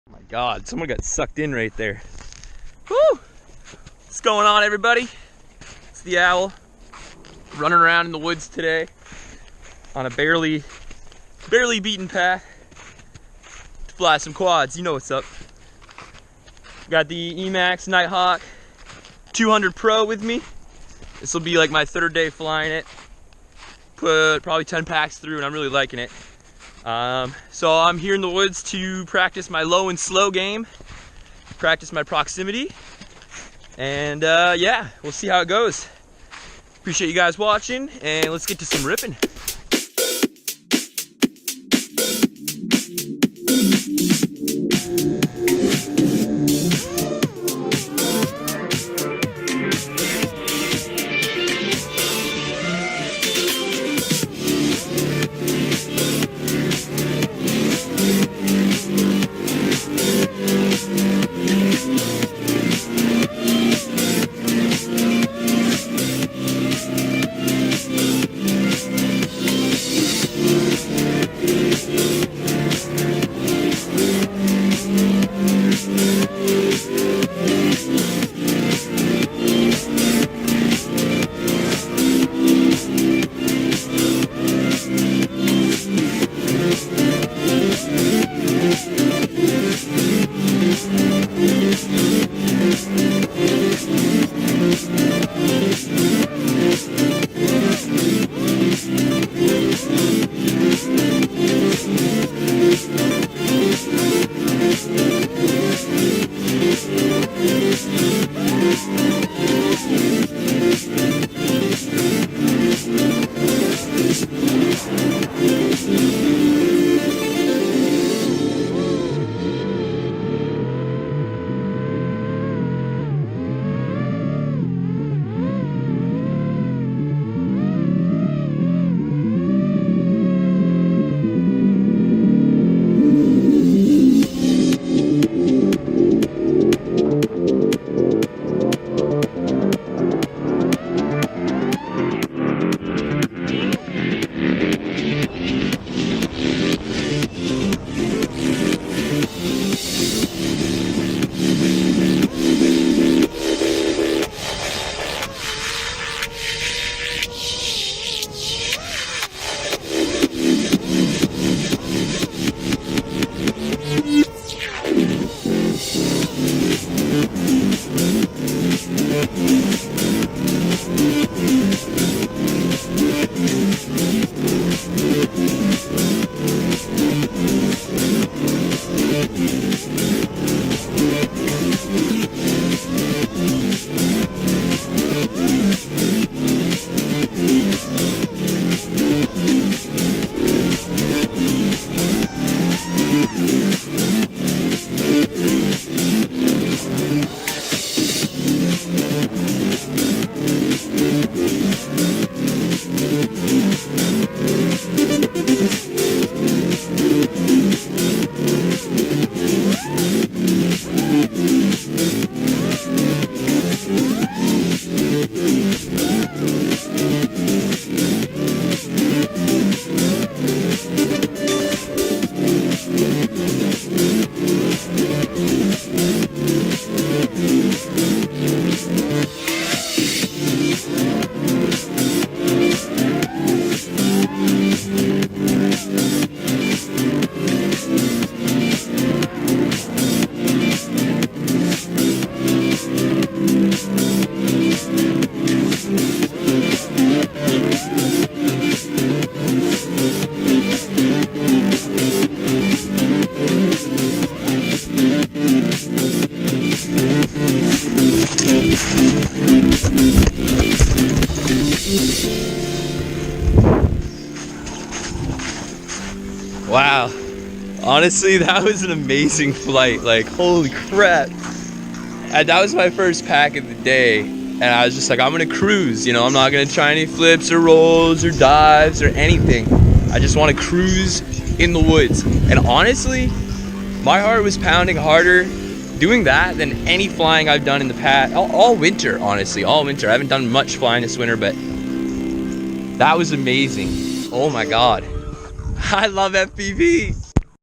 Oh my God, someone got sucked in right there. Woo! What's going on, everybody? It's the Owl, running around in the woods today on a barely beaten path to fly some quads. You know what's up. Got the emax Nighthawk 200 Pro with me. This will be like my third day flying it. Put probably 10 packs through and I'm really liking it. So I'm here in the woods to practice my low and slow game, practice my proximity, and yeah, we'll see how it goes. Appreciate you guys watching, and let's get to some ripping. Wow, honestly, that was an amazing flight. Like, holy crap. And that was my first pack of the day, and I was just like, I'm gonna cruise, you know, I'm not gonna try any flips or rolls or dives or anything. I just want to cruise in the woods. And honestly, my heart was pounding harder doing that than any flying I've done in the past, all winter, honestly, all winter. I haven't done much flying this winter, but that was amazing. Oh my God. I love FPV.